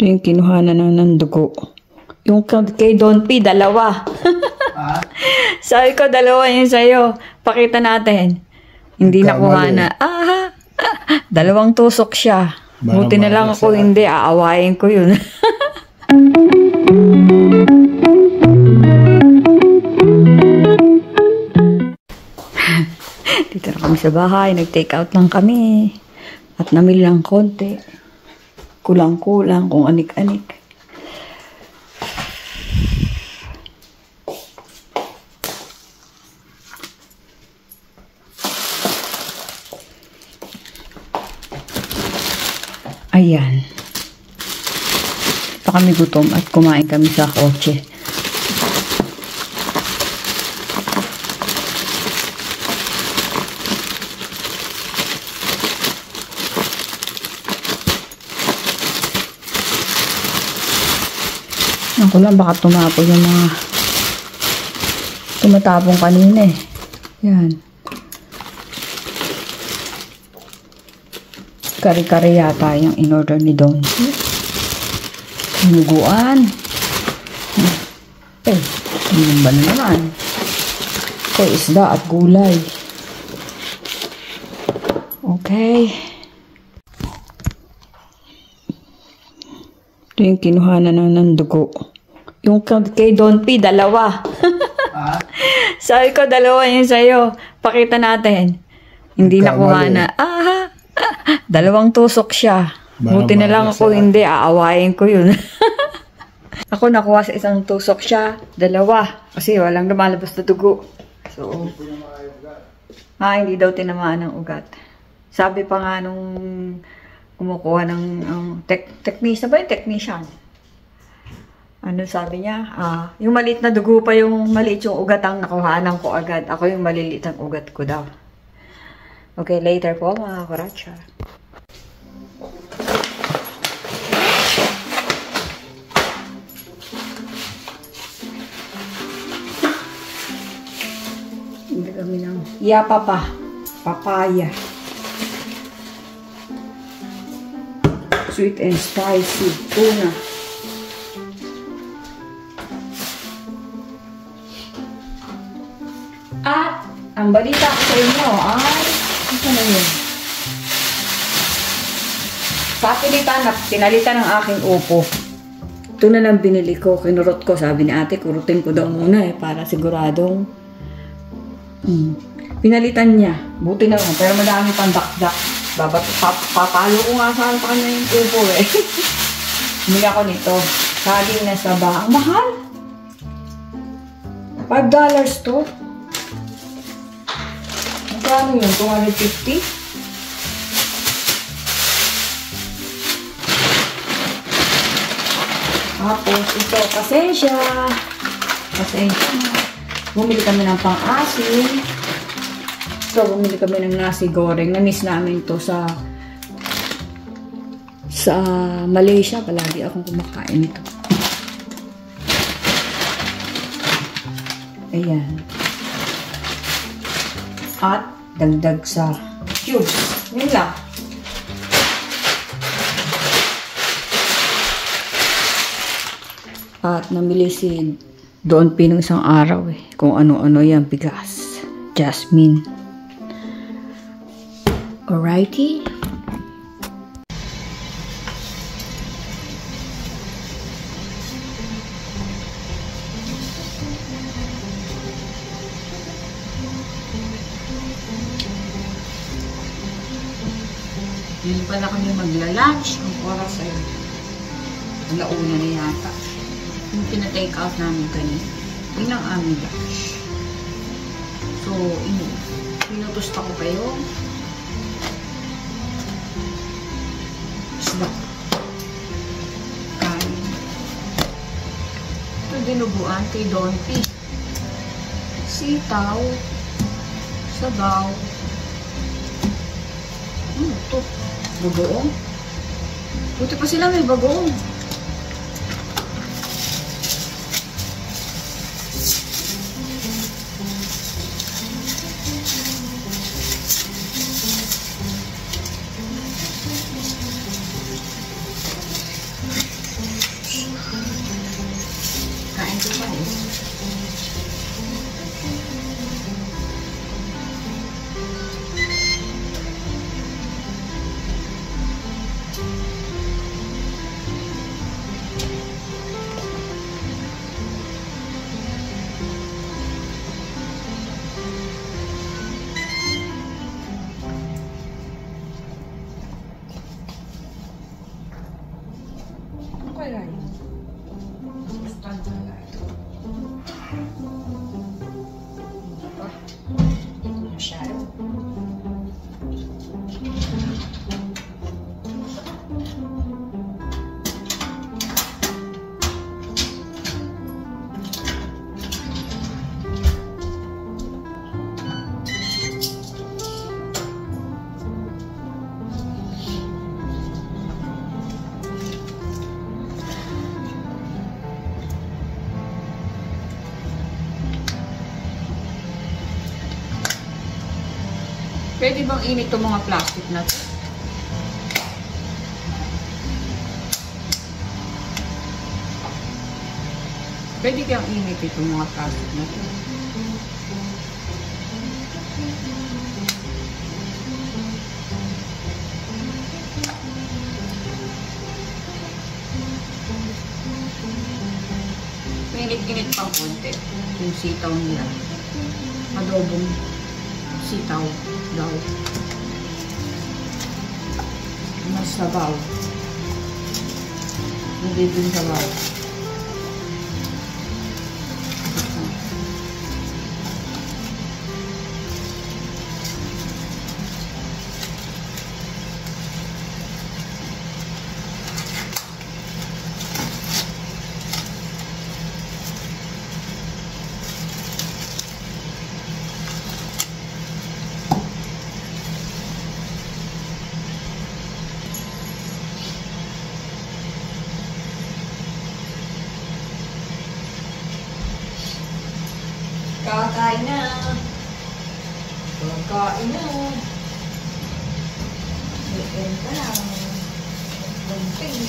Ito yung kinuhanan ng dugo. Yung kay Don P, dalawa. Sabi ko, dalawa yung sa'yo. Pakita natin. Hindi nakuha na. Dalawang tusok siya. Buti na lang ako hindi. Aawayin ko yun. Dito na kami sa bahay. Nag-take out lang kami. At namili lang konti. Kulang-kulang kung anik-anik. Ayan. Pa kami gutom at kumain kami sa kotse. Ako lang baka tumapon yung mga tumatapong kanina eh. Yan. Kari-kari yata yung in-order ni Don. Sinuguan. Ano ba na naman? Ito, isda at gulay. Okay. Ito yung kinuhanan ng dugo. Yung kay Don P, dalawa. Sabi ko, dalawa yung sa'yo. Pakita natin. Hindi nakuha na. Dalawang tusok siya. Buti na lang ako hindi. Aawayin ko yun. Ako nakuha sa isang tusok siya. Dalawa. Kasi walang lumalabas na dugo. So, hindi daw tinamaan ng ugat. Sabi pa nga nung kumukuha ng technician. Ano sabi niya? Yung maliit na dugo pa yung maliit yung ugat ang nakuhanan ko agad. Ako yung maliliit ang ugat ko daw. Okay, later po mga kuracha. Hindi kami ng papaya. Sweet and spicy tuna. At ang balita ko sa inyo ay ano na yun? Pinalitan ng aking upo. Ito na lang binili ko. Kinurot ko. Sabi ni ate, kurutin ko daw muna para siguradong pinalitan niya. Buti na lang. Pero madami pang dakdak. Papalo ko nga saan pa kanya yung upo eh. Bumili ako nito. Saging na saba. Ang mahal! $5 to. Magkano yun? 250? Tapos ito, pasensya. Bumili kami ng pang-asin. So, bumili kami ng nasi goreng. Na-miss namin to sa Malaysia. Palagi akong kumakain ito. Ayan. At dagdag sa cubes. Yun lang. At namili si Don P ng isang araw eh. Kung ano-ano yan, bigas. Jasmine. Alrighty. Yun pala kami magla-lunch. Ang oras ay alauna na yata. Yung pina-take out namin kanina. Yun ang aming lunch. So, pinutusta ko kayo. Isda. Kain. Ito dinuguan kay Don P. Sitaw. Sabaw. Ito. Bagoong. Buti pa sila may bagoong. Ito pa eh. Pwede bang init itong mga plastic na to? Pwede kang init itong mga plastic na to? Init-init pang konti yung sitaw nila. Adobong sitaw daw. Mas sabaw. Hindi din sabaw. Kakain na. Kakain na. Iyan ka na. Bunting.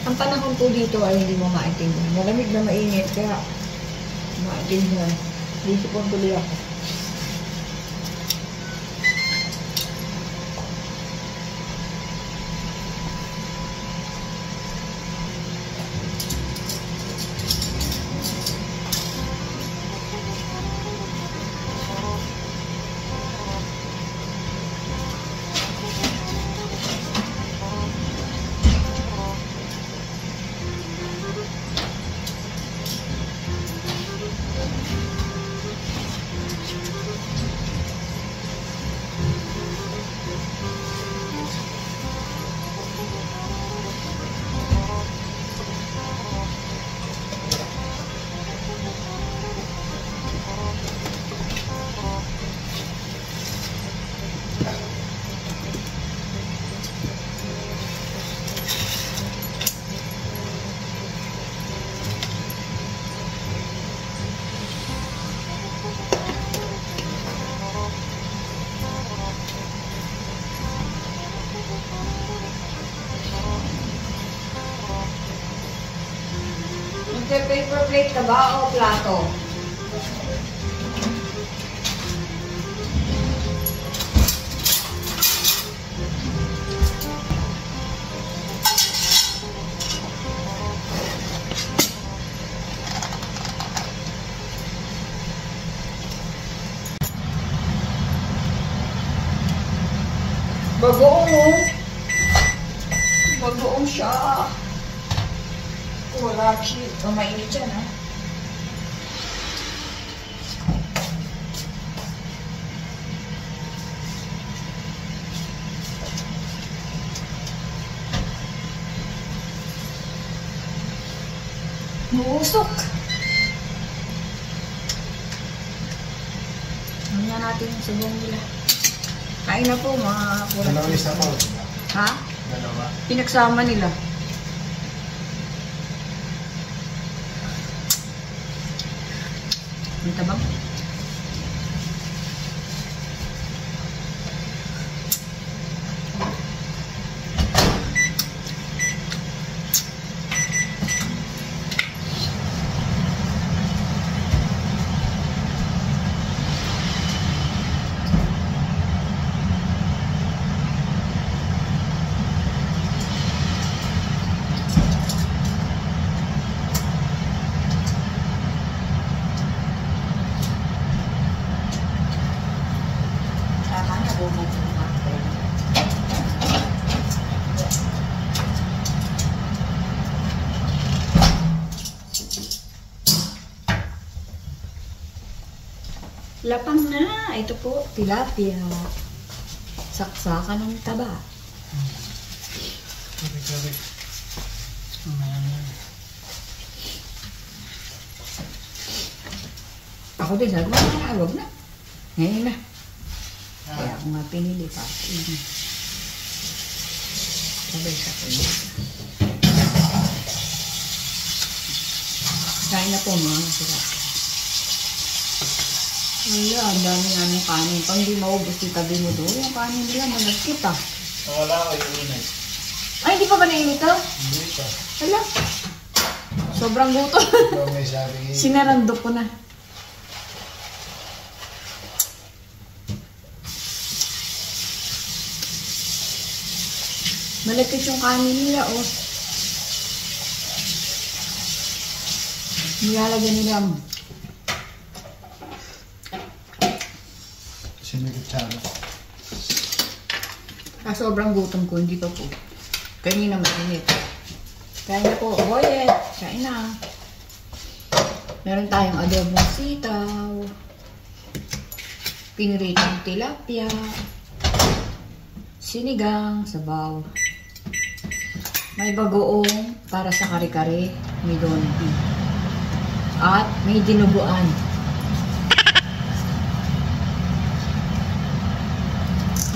Ang panahon po dito ay hindi mo maintindihan. Malamig na mainit kaya maintindihan. Dito po tuloy ako. Paper plate ka ba o plato? Bagoong mo. Bagoong siya. Wala siya. Oh, mainit dyan, ha? Nausok. Ano natin yung sabong nila. Kain na po, mga kulat. Dalawang isa pa. Ha? Dalawa. Pinagsama nila. Ang tabang. Lapang na. Ito po, tilapia. Saksakan ng taba. Gabi. Ako din, sabi ko, huwag na. Ngayon na. Kaya ako nga pinili pa. Sabay sa pinili. Kain na po mga masarap. Wala, ang dami namin kanin. Pag hindi maubos yung tabi mo doon, yung kanin nila, malagkit ah. Wala ko yung inay. Ay, hindi pa ba nainit to? Hindi pa. Wala. Sobrang gutom. May sabi. Sinarando ko na. Malagkit yung kanin nila, oh. Nilalagyan nila. Sinigitsara. Sobrang gutom ko, hindi pa po. Kanina mainit. Kain na po, boyet. Kain na. Meron tayong adobong sitaw. Piniritong tilapia. Sinigang, sabaw. May bagoong para sa kare-kare. May donpi. At may dinuguan.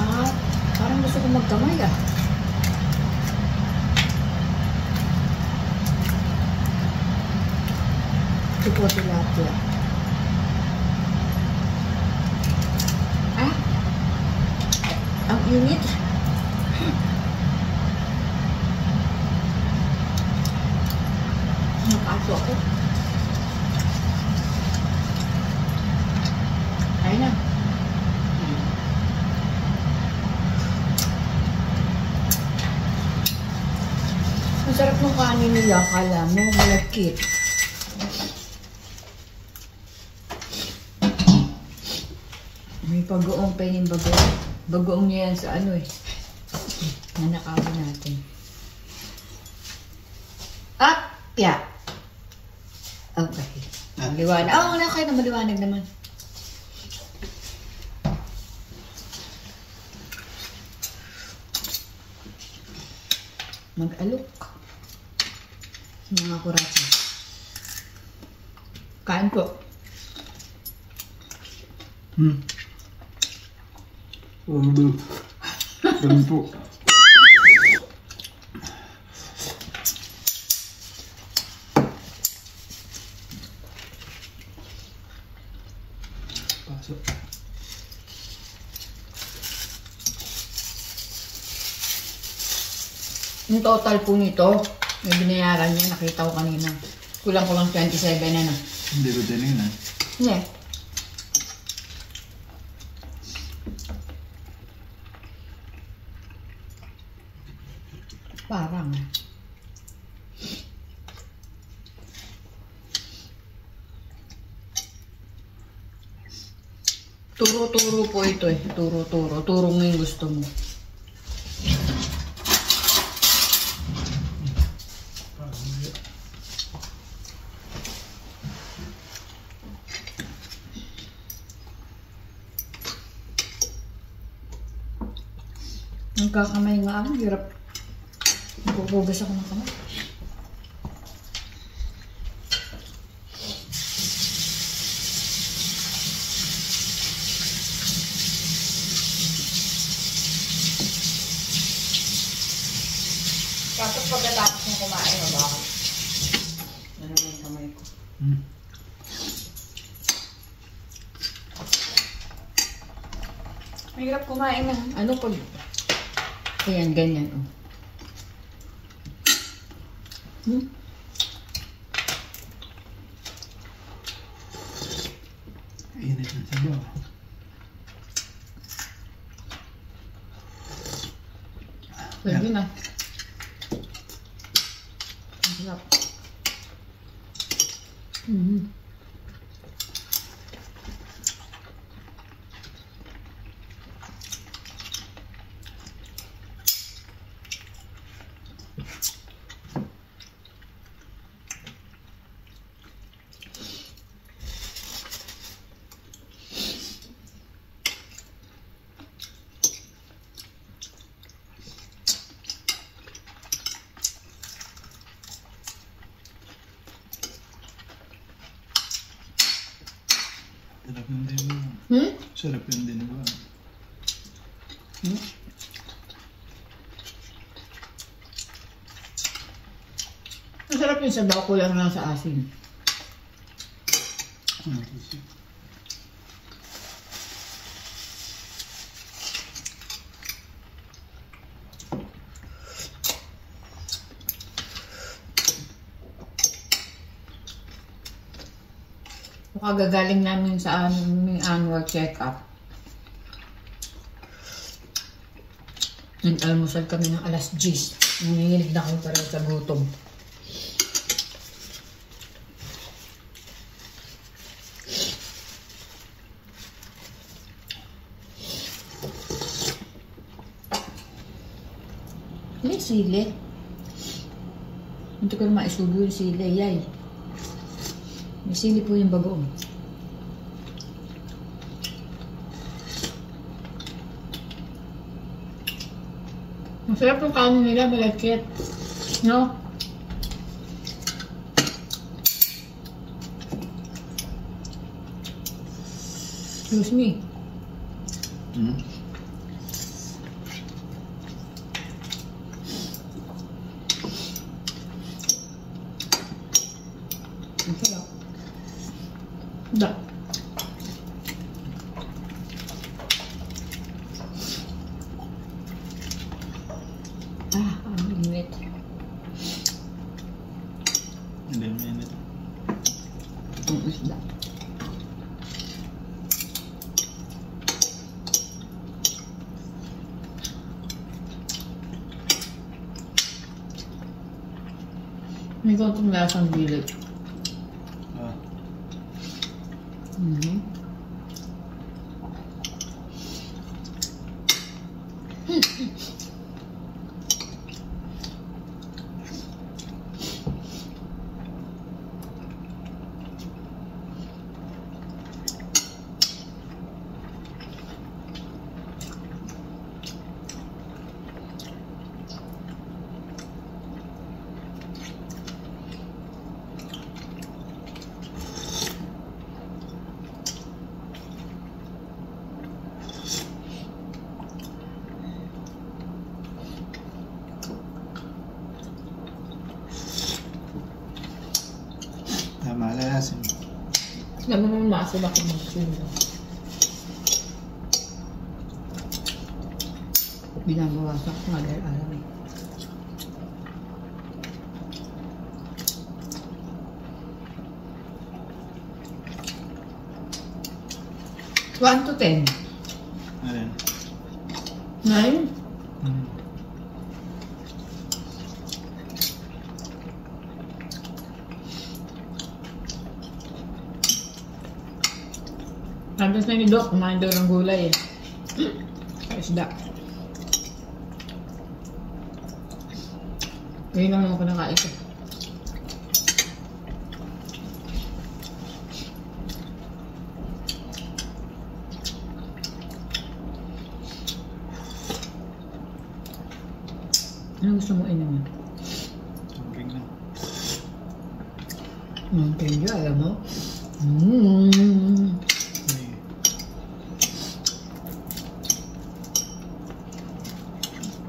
At parang gusto ko magkamay ah. Ito po tilapia. Ah! Ang init. Nakaso ako. Ayun na. Masarap ng kanin nila. Kala mo, malagkit. May bagoong pa yung bagoong. Bagoong niya yan sa ano eh. Nanakawan natin. Ah! Yeah. Okay. Maliwanag. Oh, wala kayo na maliwanag naman. Mag-alok. Mga kurasa. Kain po. Ganun po. Pasok. Yung total po nito, may binayaran niya, nakita ko kanina. Kulang ko lang 27 na na. Hindi ko tinignan. Hindi. Parang. Turo-turo po ito eh. Turo-turo. Turo mo yung gusto mo. Nagkakamay nga ako. Hirap. Nagpupugas ako ng kamay. Tapos pagkatapos ng kumain, ba? Ano na yung kamay ko? Mahirap kumain ng ano pag... Ayan, ganyan. Oh. Init na sabaw. Pwede na. Ang sarap. Sarap yung dinuguan. Sarap yung dinuguan. Masarap yung sabaw, kulang lang sa asin. Kagagaling namin sa aming annual check-up. Nag-almusal kami ng alas 10. Nanginginig na kami parang sa gutom. May sili. Hindi ko na maisubo yung sili, yay. May sili po yung bagoong. Masarap yung kanin nila, malagkit. No? Excuse me. Masarap. Da. Ang init. Hindi, mainit. Ang isda. May konting lasang bilig. Malayasin. Alam mo naman maasin ako mag-sulo. Binabawasan ko nga dahil alam eh. One to 10. Ayan. 9? Tapos na ni Doc, kumain daw ng gulay eh. Sa isda. Ngayon lang naman ko nakain ko. Ano gusto mo inumin? Tubig na. Mountain Dew, alam mo?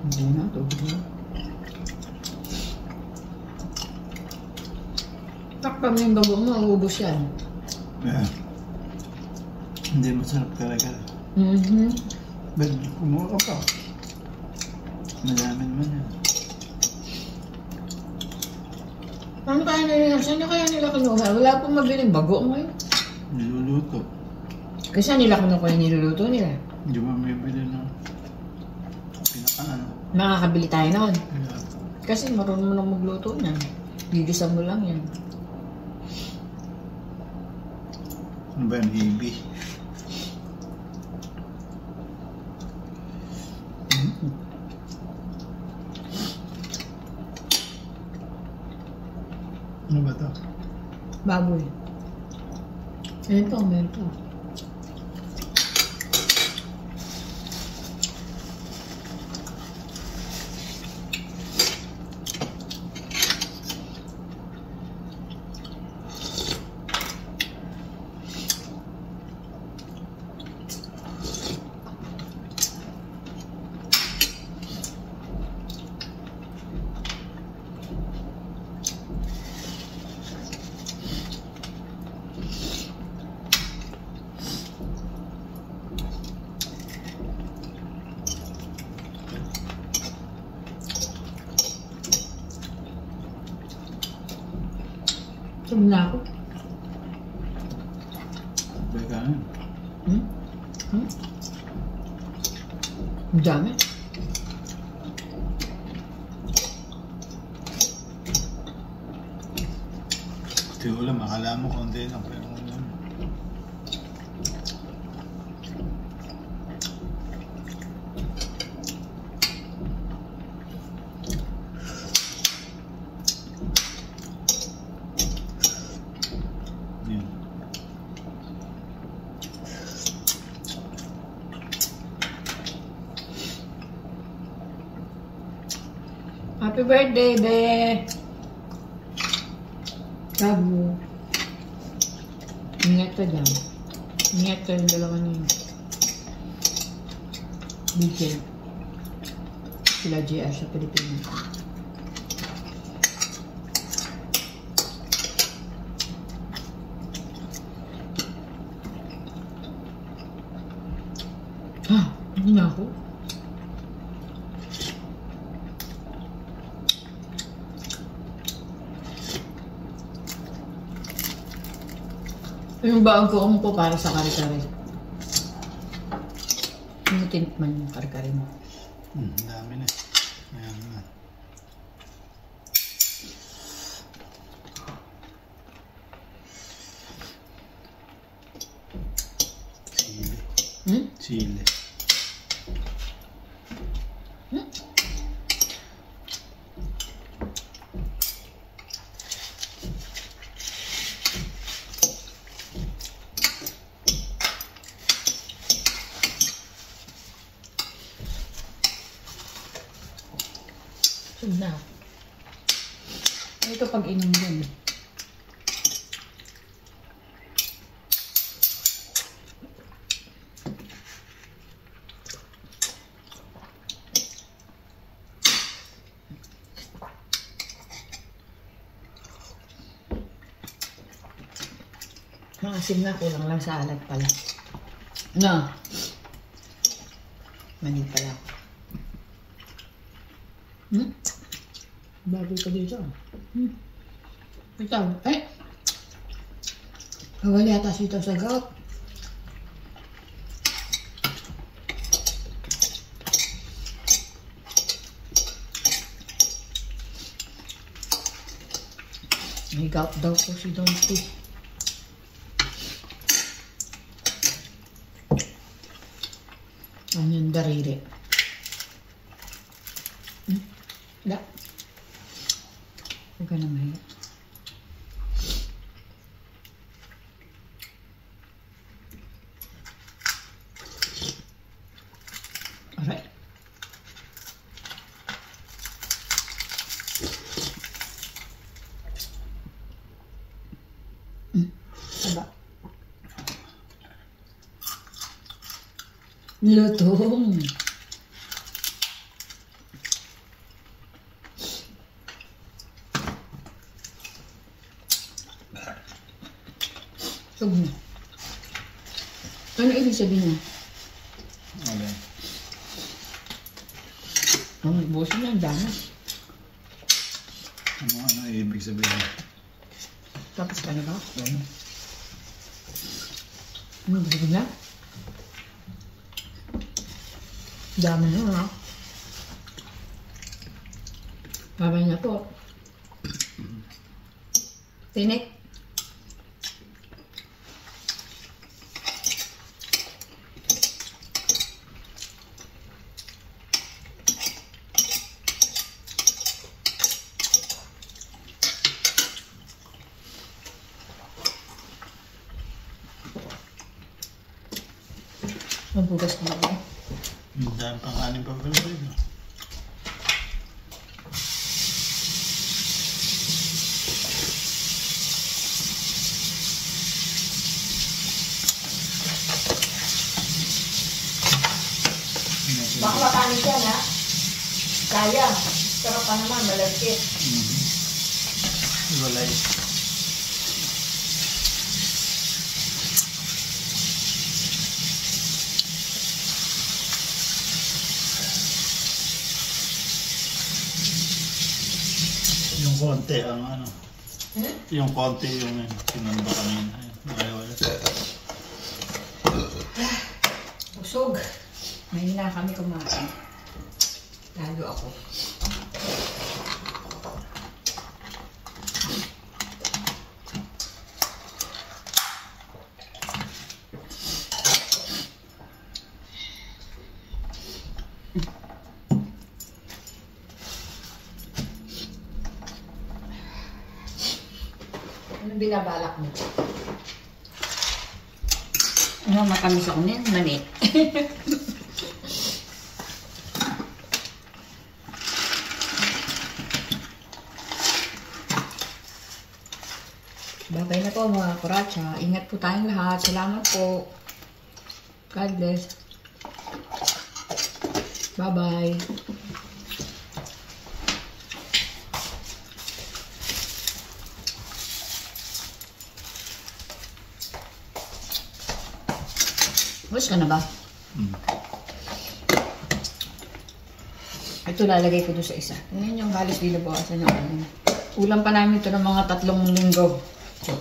Hindi na, tubig na. Takpan mo yung bago mo, uubos yan. Yeah. Hindi masarap talaga. Ba't kumuha ka pa? Madami naman yan. Ano kaya nila? Saan na kaya nila kinuha? Wala pong mabiling bago ngayon. Niluluto. Kasi saan nila kinuha yung niluluto nila? Hindi ba may bili na pinaka-ano? Makakabili tayo noon. Yeah. Kasi marunong mo lang magluto niyan. Gigisan mo lang yan. Ano ba yan? Hibi? Ano ba ito? Baboy. Ayan to, meron to. Busog na ako. Sabay ka na. Ang dami. Pati ulam, akala mo konti lang. Pero ulam. Yan. Happy birthday, be! Sabu. Ingat ka dyan. Ingat ka yung dalawa niyo. Bigyan. Sila JR sa Pilipinas. Hindi na ako. Yung baon ko mo po para sa kare-kare. Yung tinikman yung kare-kare mo. Dami na. Ayan na. Chile. Chile. Na. Ito pag inom din. Maasim na, kulang lang sa alat pala. No. Mali pala. Baboy ka dito. Ito. Eh! Kawal yata sito sa gout. May gout daw po si Don P. Ano yung dariri? Da. Huwag ka na mahiya. Alright. Aba. Lutong. Sugno. Ano ibig sabihin niya? Okay. Ang busin niya, ang dami. Ano ibig sabihin? Tapos ka na ba? Ano ibig sabihin niya? Dami na, ha? Sabi niya po. Tinik. Magbugas ka na ba? Dahil pang-anim pa pala rin. Baka matanis yan, ha? Kaya. Sarap pa naman, malagkit. Walay. Yung konti ang ano. Yung konti yung sinanda kanina. Ayaw ulit. Busog. Ngayon na kami kumain. Lalo ako. Anong binabalak mo? Ano, matamis ako niyan, mani. Babay na po mga kuracha. Ingat po tayong lahat. Salamat po. God bless. Bye-bye. Bukas ka na ba? Ito lalagay ko doon sa isa. Tingnan yung halos dinabawasan ng ano. Ulam pa namin ito ng mga 3 linggo. So,